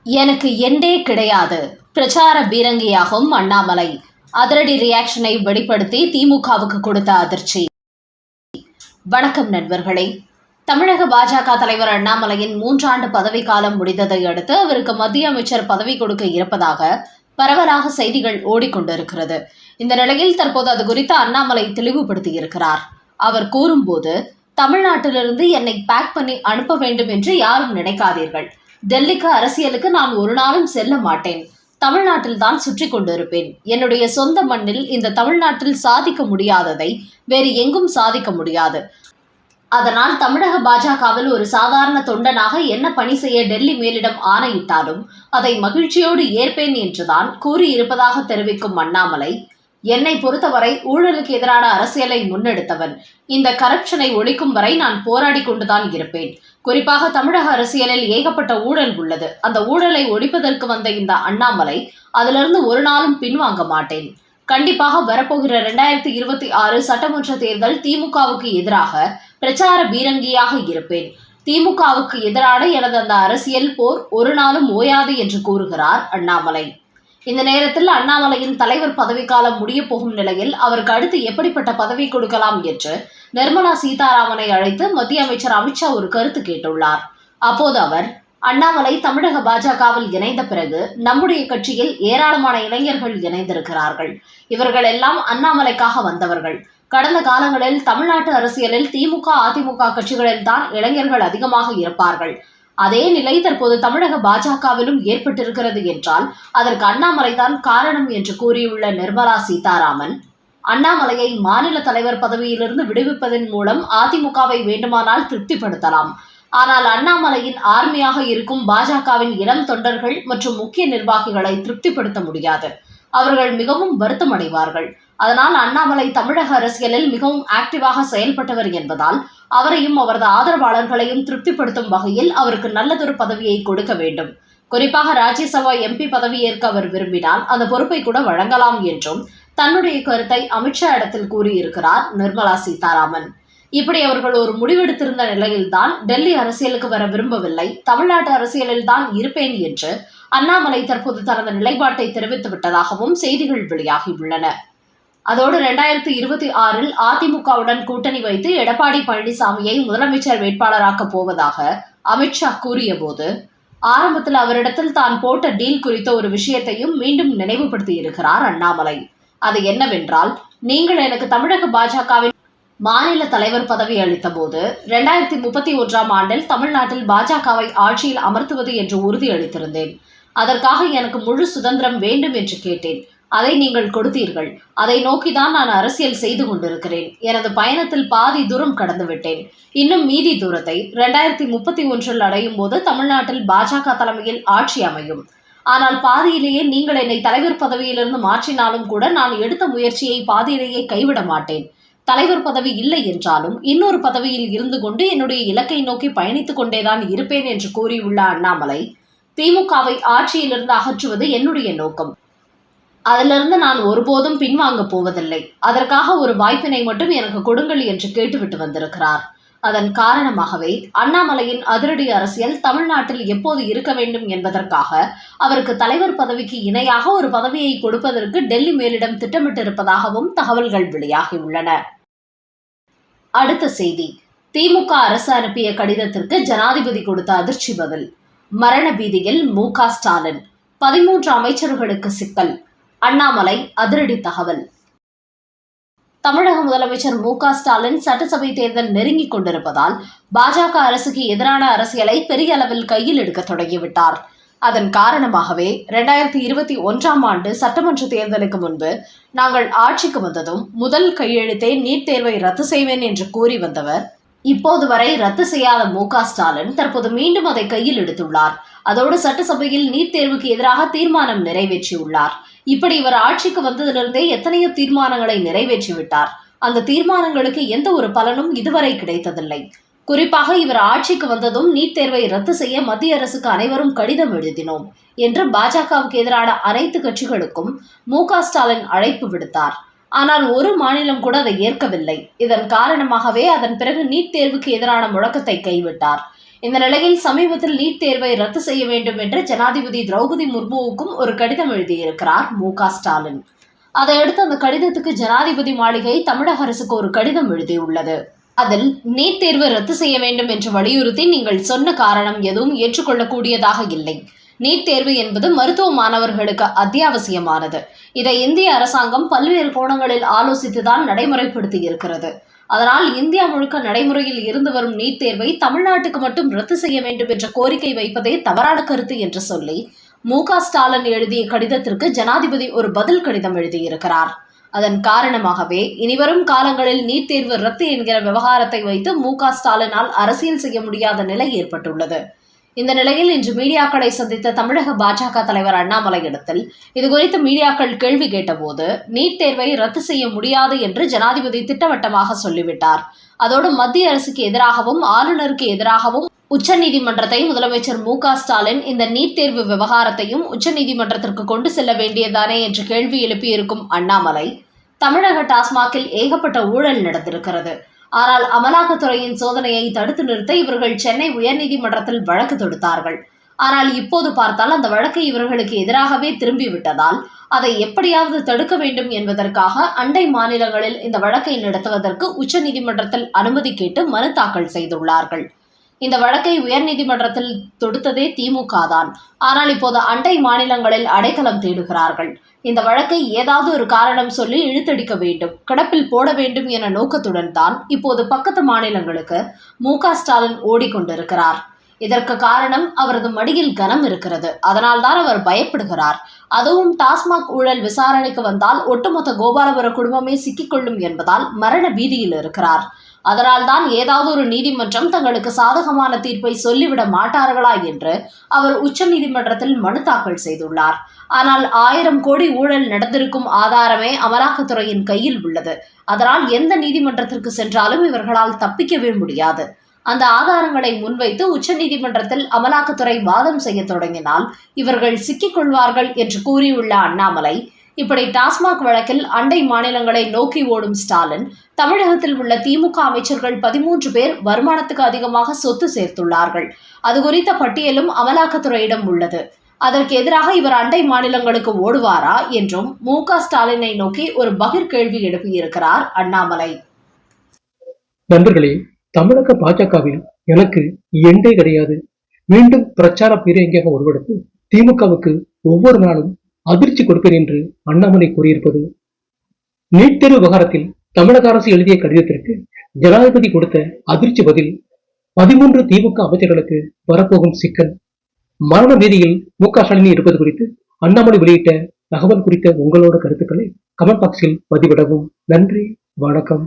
எனக்கு எண்டே கிடையாது. பிரச்சார பீரங்கியாகும் அண்ணாமலை. அதிரடி ரியாக்ஷனை வெளிப்படுத்தி திமுகவுக்கு கொடுத்த அதிர்ச்சி. வணக்கம் நண்பர்களே. தமிழக பாஜக தலைவர் அண்ணாமலையின் 3 ஆண்டு பதவிக்காலம் முடிந்ததை அடுத்து அவருக்கு மத்திய அமைச்சர் பதவி கொடுக்க இருப்பதாக பரவலாக செய்திகள் ஓடிக்கொண்டிருக்கிறது. இந்த நிலையில் தற்போது அது குறித்து அண்ணாமலை தெளிவுபடுத்தியிருக்கிறார். அவர் கூறும்போது, தமிழ்நாட்டிலிருந்து என்னை பேக் பண்ணி அனுப்ப வேண்டும் என்று யாரும் நினைக்காதீர்கள். டெல்லிக்கு அரசியலுக்கு நான் ஒரு நாளும் செல்ல மாட்டேன். தமிழ்நாட்டில் தான் சுற்றி கொண்டிருப்பேன். என்னுடைய சொந்த மண்ணில் இந்த தமிழ்நாட்டில் சாதிக்க முடியாததை வேறு எங்கும் சாதிக்க முடியாது. அதனால் தமிழக பாஜகவில் ஒரு சாதாரண தொண்டனாக என்ன பணி செய்ய டெல்லி மேலிடம் ஆணையிட்டாலும் அதை மகிழ்ச்சியோடு ஏற்பேன் என்றுதான் கூறியிருப்பதாக தெரிவிக்கும் அண்ணாமலை, என்னை பொறுத்தவரை ஊழலுக்கு எதிரான அரசியலை முன்னெடுத்தவன். இந்த கரப்ஷனை ஒழிக்கும் வரை நான் போராடி கொண்டுதான் இருப்பேன். குறிப்பாக தமிழக அரசியலில் ஏகப்பட்ட ஊழல் உள்ளது. அந்த ஊழலை ஒழிப்பதற்கு வந்த இந்த அண்ணாமலை அதிலிருந்து ஒரு நாளும் பின்வாங்க மாட்டேன். கண்டிப்பாக வரப்போகிற 2026 சட்டமன்ற தேர்தல் திமுகவுக்கு எதிராக பிரச்சார பீரங்கியாக இருப்பேன். திமுகவுக்கு எதிரான எனது அந்த அரசியல் போர் ஒரு நாளும் ஓயாது என்று கூறுகிறார் அண்ணாமலை. இந்த நேரத்தில் அண்ணாமலையின் தலைவர் பதவிக்காலம் முடிய போகும் நிலையில் அவருக்கு அடுத்து எப்படிப்பட்ட பதவி கொடுக்கலாம் என்று நிர்மலா சீதாராமனை அழைத்து மத்திய அமைச்சர் அமித்ஷா ஒரு கருத்து கேட்டுள்ளார். அப்போது அவர், அண்ணாமலை தமிழக பாஜகவில் இணைந்த பிறகு நம்முடைய கட்சியில் ஏராளமான இளைஞர்கள் இணைந்திருக்கிறார்கள். இவர்கள் எல்லாம் அண்ணாமலைக்காக வந்தவர்கள். கடந்த காலங்களில் தமிழ்நாட்டு அரசியலில் திமுக, அதிமுக கட்சிகளில் தான் இளைஞர்கள் அதிகமாக இருப்பார்கள். அதே நிலை தற்போது தமிழக பாஜகவிலும் ஏற்பட்டிருக்கிறது என்றால் அதற்கு அண்ணாமலை தான் காரணம் என்று கூறியுள்ள நிர்மலா சீதாராமன், அண்ணாமலையை மாநில தலைவர் பதவியிலிருந்து விடுவிப்பதன் மூலம் அதிமுகவை வேண்டுமானால் திருப்திப்படுத்தலாம். ஆனால் அண்ணாமலையின் ஆர்மியாக இருக்கும் பாஜகவின் இளம் தொண்டர்கள் மற்றும் முக்கிய நிர்வாகிகளை திருப்திப்படுத்த முடியாது. அவர்கள் மிகவும் வருத்தம் அடைவார்கள். அதனால் அண்ணாமலை தமிழக அரசியலில் மிகவும் ஆக்டிவாக செயல்பட்டவர் என்பதால் அவரையும் அவரது ஆதரவாளர்களையும் திருப்திப்படுத்தும் வகையில் அவருக்கு நல்லதொரு பதவியை கொடுக்க வேண்டும். குறிப்பாக ராஜ்யசபா எம்பி பதவியேற்க அவர் விரும்பினால் அந்த பொறுப்பை கூட வழங்கலாம் என்றும் தன்னுடைய கருத்தை அமித்ஷா இடத்தில் கூறியிருக்கிறார் நிர்மலா சீதாராமன். இப்படி அவர்கள் ஒரு முடிவெடுத்திருந்த நிலையில்தான் டெல்லி அரசியலுக்கு வர விரும்பவில்லை, தமிழ்நாட்டு அரசியலில் தான் இருப்பேன் என்று அண்ணாமலை தற்போது தனது நிலைப்பாட்டை தெரிவித்து விட்டதாகவும் செய்திகள் வெளியாகியுள்ளன. அதோடு 2026 அதிமுகவுடன் கூட்டணி வைத்து எடப்பாடி பழனிசாமியை முதலமைச்சர் வேட்பாளராக்க போவதாக அமித்ஷா கூறிய போது, ஆரம்பத்தில் அவரிடத்தில் தான் போட்ட டீல் குறித்த ஒரு விஷயத்தையும் மீண்டும் நினைவுபடுத்தி இருக்கிறார் அண்ணாமலை. அது என்னவென்றால், நீங்கள் எனக்கு தமிழக பாஜகவின் மாநில தலைவர் பதவி அளித்த போது 2031 ஆண்டில் தமிழ்நாட்டில் பாஜகவை ஆட்சியில் அமர்த்துவது என்று உறுதி அளித்திருந்தேன். அதற்காக எனக்கு முழு சுதந்திரம் வேண்டும் என்று கேட்டேன். அதை நீங்கள் கொடுத்தீர்கள். அதை நோக்கிதான் நான் அரசியல் செய்து கொண்டிருக்கிறேன். எனது பயணத்தில் பாதி தூரம் கடந்து விட்டேன். இன்னும் மீதி தூரத்தை 2031 அடையும் போது தமிழ்நாட்டில் பாஜக தலைமையில் ஆட்சி அமையும். ஆனால் பாதியிலேயே நீங்கள் என்னை தலைவர் பதவியிலிருந்து மாற்றினாலும் கூட நான் எடுத்த முயற்சியை பாதியிலேயே கைவிட மாட்டேன். தலைவர் பதவி இல்லை என்றாலும் இன்னொரு பதவியில் இருந்து கொண்டு என்னுடைய இலக்கை நோக்கி பயணித்துக் கொண்டேதான் இருப்பேன் என்று கூறியுள்ள அண்ணாமலை, திமுகவை ஆட்சியிலிருந்து அகற்றுவது என்னுடைய நோக்கம். அதிலிருந்து நான் ஒருபோதும் பின்வாங்க போவதில்லை. அதற்காக ஒரு வாய்ப்பினை மட்டும் எனக்கு கொடுங்கள் என்று கேட்டுவிட்டு வந்திருக்கிறார். அதன் காரணமாகவே அண்ணாமலையின் அதிரடி அரசியல் தமிழ்நாட்டில் எப்போது இருக்க வேண்டும் என்பதற்காக அவருக்கு தலைவர் பதவிக்கு இணையாக ஒரு பதவியை கொடுப்பதற்கு டெல்லி மேலிடம் திட்டமிட்டிருப்பதாகவும் தகவல்கள் வெளியாகியுள்ளன. அடுத்த செய்தி. திமுக அரசு அனுப்பிய கடிதத்திற்கு ஜனாதிபதி கொடுத்த அதிர்ச்சி பதில். மரண பீதியில் மு.க. ஸ்டாலின். 13 அமைச்சர்களுக்கு சிக்கல். அண்ணாமலை அதிரடி தகவல். தமிழக முதலமைச்சர் மு.க. ஸ்டாலின் சட்டசபை தேர்தல் நெருங்கிக் கொண்டிருப்பதால் பாஜக அரசுக்கு எதிரான அரசியலை பெரிய அளவில் கையில் எடுக்க தொடங்கிவிட்டார். அதன் காரணமாகவே 2021 ஆண்டு சட்டமன்ற தேர்தலுக்கு முன்பு நாங்கள் ஆட்சிக்கு வந்ததும் முதல் கையெழுத்தே நீட் தேர்வை ரத்து செய்வேன் என்று கூறி வந்தவர், இப்போது வரை ரத்து செய்யாத மு.க. ஸ்டாலின் தற்போது மீண்டும் அதை கையில் எடுத்துள்ளார். அதோடு சட்டசபையில் நீட் தேர்வுக்கு எதிராக தீர்மானம் நிறைவேற்றியுள்ளார். இப்படி இவர் ஆட்சிக்கு வந்ததிலிருந்தே எத்தனையோ தீர்மானங்களை நிறைவேற்றிவிட்டார். அந்த தீர்மானங்களுக்கு எந்த ஒரு பலனும் இதுவரை கிடைத்ததில்லை. குறிப்பாக இவர் ஆட்சிக்கு வந்ததும் நீட் தேர்வை ரத்து செய்ய மத்திய அரசுக்கு அனைவரும் கடிதம் எழுதினோம் என்று பாஜகவுக்கு எதிரான அனைத்து கட்சிகளுக்கும் மு.க. ஸ்டாலின் அழைப்பு விடுத்தார். ஆனால் ஒரு மாநிலம் கூட அதை ஏற்கவில்லை. இதன் காரணமாகவே அதன் பிறகு நீட் தேர்வுக்கு எதிரான முழக்கத்தை கைவிட்டார். இந்த நிலையில் சமீபத்தில் நீட் தேர்வை ரத்து செய்ய வேண்டும் என்று ஜனாதிபதி திரௌபதி முர்முவுக்கும் ஒரு கடிதம் எழுதியிருக்கிறார் மு.க. ஸ்டாலின். அதையடுத்து அந்த கடிதத்துக்கு ஜனாதிபதி மாளிகை தமிழக அரசுக்கு ஒரு கடிதம் எழுதியுள்ளது. அதில் நீட் தேர்வு ரத்து செய்ய வேண்டும் என்று வலியுறுத்தி நீங்கள் சொன்ன காரணம் எதுவும் ஏற்றுக்கொள்ளக்கூடியதாக இல்லை. நீட் தேர்வு என்பது மருத்துவ மாணவர்களுக்கு அத்தியாவசியமானது. இதை இந்திய அரசாங்கம் பல்வேறு கோணங்களில் ஆலோசித்துதான் நடைமுறைப்படுத்தி இருக்கிறது. அதனால் இந்தியா முழுக்க நடைமுறையில் இருந்து வரும் நீட் தேர்வை தமிழ்நாட்டுக்கு மட்டும் ரத்து செய்ய வேண்டும் என்ற கோரிக்கை வைப்பதே தவறான கருத்து என்று சொல்லி மு.க. ஸ்டாலின் எழுதிய கடிதத்திற்கு ஜனாதிபதி ஒரு பதில் கடிதம் எழுதியிருக்கிறார். அதன் காரணமாகவே இனிவரும் காலங்களில் நீட் தேர்வு ரத்து என்கிற விவகாரத்தை வைத்து மு.க. ஸ்டாலினால் அரசியல் செய்ய முடியாத நிலை ஏற்பட்டுள்ளது. இந்த நிலையில் இன்று மீடியாக்களை சந்தித்த தமிழக பாஜக தலைவர் அண்ணாமலையிடத்தில் இதுகுறித்து மீடியாக்கள் கேள்வி கேட்டபோது நீட் தேர்வை ரத்து செய்ய முடியாது என்று ஜனாதிபதி திட்டவட்டமாக சொல்லிவிட்டார். அதோடு மத்திய அரசுக்கு எதிராகவும் ஆளுநருக்கு எதிராகவும் உச்சநீதிமன்றத்தை முதலமைச்சர் மு.க. ஸ்டாலின் இந்த நீட் தேர்வு விவகாரத்தையும் உச்சநீதிமன்றத்திற்கு கொண்டு செல்ல வேண்டியதானே என்று கேள்வி எழுப்பியிருக்கும் அண்ணாமலை, தமிழக டாஸ்மாகில் ஏகப்பட்ட ஊழல் நடந்திருக்கிறது. ஆனால் அமலாக்கத்துறையின் சோதனையை தடுத்து நிறுத்த இவர்கள் சென்னை உயர்நீதிமன்றத்தில் வழக்கு தொடுத்தார்கள். ஆனால் இப்போது பார்த்தால் அந்த வழக்கு இவர்களுக்கு எதிராகவே திரும்பிவிட்டதால் அதை எப்படியாவது தடுக்க வேண்டும் என்பதற்காக அண்டை மாநிலங்களில் இந்த வழக்கை நடத்துவதற்கு உச்சநீதிமன்றத்தில் அனுமதி கேட்டு மனு தாக்கல் செய்துள்ளார்கள். இந்த வழக்கை உயர்நீதிமன்றத்தில் தொடுத்ததே திமுக தான். ஆனால் இப்போது அண்டை மாநிலங்களில் அடைக்கலம் தேடுகிறார்கள். இந்த வழக்கை ஏதாவது ஒரு காரணம் சொல்லி இழுத்தடிக்க வேண்டும், கிடப்பில் போட வேண்டும் என நோக்கத்துடன் தான் இப்போது பக்கத்து மாநிலங்களுக்கு மு.க. ஸ்டாலின் ஓடிக்கொண்டிருக்கிறார். இதற்கு காரணம் அவரது மடியில் கனம் இருக்கிறது. அதனால்தான் அவர் பயப்படுகிறார். அதுவும் டாஸ்மாக் ஊழல் விசாரணைக்கு வந்தால் ஒட்டுமொத்த கோபாலபுர குடும்பமே சிக்கிக்கொள்ளும் என்பதால் மரண பீதியில் இருக்கிறார். அதனால்தான் ஏதாவது ஒரு நீதிமன்றம் தங்களுக்கு சாதகமான தீர்ப்பை சொல்லிவிட மாட்டார்களா என்று அவர் உச்சநீதிமன்றத்தில் மனு தாக்கல் செய்துள்ளார். ஆனால் 1000 கோடி ஊழல் நடந்திருக்கும் ஆதாரமே அமலாக்கத்துறையின் கையில் உள்ளது. அதனால் எந்த நீதிமன்றத்திற்கு சென்றாலும் இவர்களால் தப்பிக்கவே முடியாது. அந்த ஆதாரங்களை முன்வைத்து உச்சநீதிமன்றத்தில் அமலாக்கத்துறை வாதம் செய்ய தொடங்கினால் இவர்கள் சிக்கிக் கொள்வார்கள் என்று கூறியுள்ள அண்ணாமலை, இப்படி டாஸ்மாக் வழக்கில் அண்டை மாநிலங்களை நோக்கி ஓடும் ஸ்டாலின், தமிழகத்தில் உள்ள திமுக அமைச்சர்கள் 13 பேர் வருமானத்துக்கு அதிகமாக சொத்து சேர்த்துள்ளார்கள். அது குறித்த பட்டியலும் அமலாக்கத்துறையிடம் உள்ளது. அதற்கு எதிராக இவர் அண்டை மாநிலங்களுக்கு ஓடுவாரா என்றும் மு.க. ஸ்டாலினை நோக்கி ஒரு பகிர் கேள்வி எழுப்பியிருக்கிறார் அண்ணாமலை. நண்பர்களே, தமிழக பாஜகவில் எனக்கு எண்டே கிடையாது. மீண்டும் பிரச்சார பீரங்கியாக உருவெடுத்து திமுகவுக்கு ஒவ்வொரு நாளும் அதிர்ச்சி கொடுப்பேன் என்று அண்ணாமலை கூறியிருப்பது. நீட் தேர்வு விவகாரத்தில் தமிழக அரசு எழுதிய கடிதத்திற்கு ஜனாதிபதி கொடுத்த அதிர்ச்சி பதில் 13 திமுக அமைச்சர்களுக்கு வரப்போகும் சிக்கல். மரண பீதியில் மு.க. ஸ்டாலின் இருப்பது குறித்து அண்ணாமலை வெளியிட்ட தகவல் குறித்த உங்களோட கருத்துக்களை கமெண்ட் பாக்ஸில் பதிவிடவும். நன்றி, வணக்கம்.